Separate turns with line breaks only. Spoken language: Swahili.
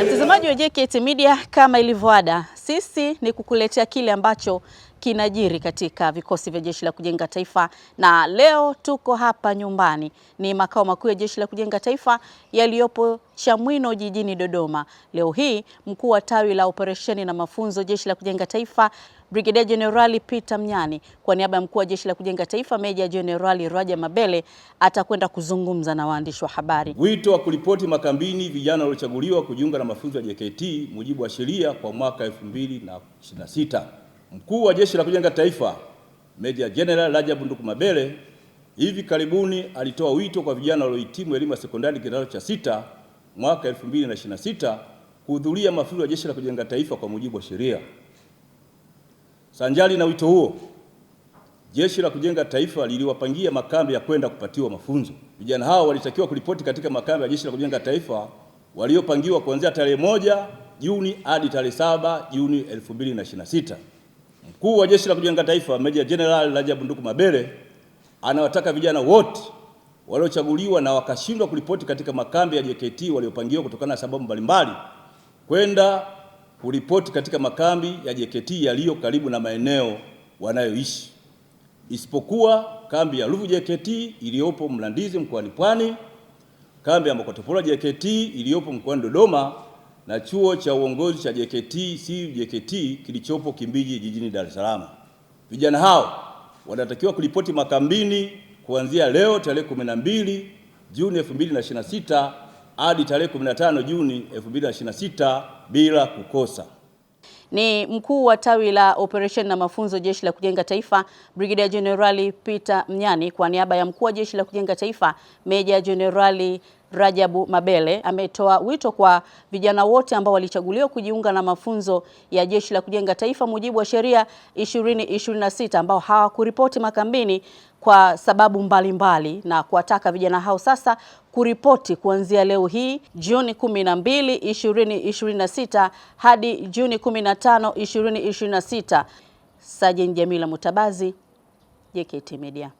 Mtazamaji wa JKT Media, kama ilivyoada, sisi ni kukuletea kile ambacho kinajiri katika vikosi vya Jeshi la Kujenga Taifa, na leo tuko hapa nyumbani, ni makao makuu ya Jeshi la Kujenga Taifa yaliyopo Chamwino jijini Dodoma. Leo hii mkuu wa tawi la operesheni na mafunzo Jeshi la Kujenga Taifa Brigadier General Peter Mnyani kwa niaba ya mkuu wa Jeshi la Kujenga Taifa Meja Jenerali Rajab Mabele atakwenda kuzungumza na waandishi wa habari.
Wito wa kuripoti makambini vijana waliochaguliwa kujiunga na mafunzo ya JKT mujibu wa sheria kwa mwaka 2026. Mkuu wa Jeshi la Kujenga Taifa Meja Jenerali Rajab Mabele hivi karibuni alitoa wito kwa vijana waliohitimu elimu ya sekondari kidato cha 6 mwaka 2026 kuhudhuria mafunzo ya Jeshi la Kujenga Taifa kwa mujibu wa sheria. Sanjari na wito huo, Jeshi la Kujenga Taifa liliwapangia makambi ya kwenda kupatiwa mafunzo. Vijana hao walitakiwa kuripoti katika makambi ya Jeshi la Kujenga Taifa waliopangiwa kuanzia tarehe 1 Juni hadi tarehe 7 Juni 2026. Mkuu wa Jeshi la Kujenga Taifa Meja Jenerali Rajab Mabele anawataka vijana wote waliochaguliwa na wakashindwa kuripoti katika makambi ya JKT waliopangiwa kutokana na sababu mbalimbali kwenda kuripoti katika makambi ya JKT yaliyo karibu na maeneo wanayoishi, isipokuwa kambi ya Ruvu JKT iliyopo Mlandizi mkoani Pwani, kambi ya Makotopora JKT iliyopo mkoani Dodoma na chuo cha uongozi cha JKT JKT kilichopo Kimbiji jijini Dar es Salaam. Vijana hao wanatakiwa kuripoti makambini kuanzia leo tarehe 12 Juni 2026 hadi tarehe 15 Juni 2026 bila kukosa.
Ni mkuu wa tawi la operation na mafunzo Jeshi la Kujenga Taifa Brigadier General Peter Mnyani kwa niaba ya mkuu wa Jeshi la Kujenga Taifa Meja Jenerali Rajab Mabele ametoa wito kwa vijana wote ambao walichaguliwa kujiunga na mafunzo ya Jeshi la Kujenga Taifa mujibu wa sheria 2026 ambao hawakuripoti makambini kwa sababu mbalimbali, na kuwataka vijana hao sasa kuripoti kuanzia leo hii Juni 12, 2026 hadi Juni 15, 2026. Sajeni Jamila Mutabazi, JKT Media.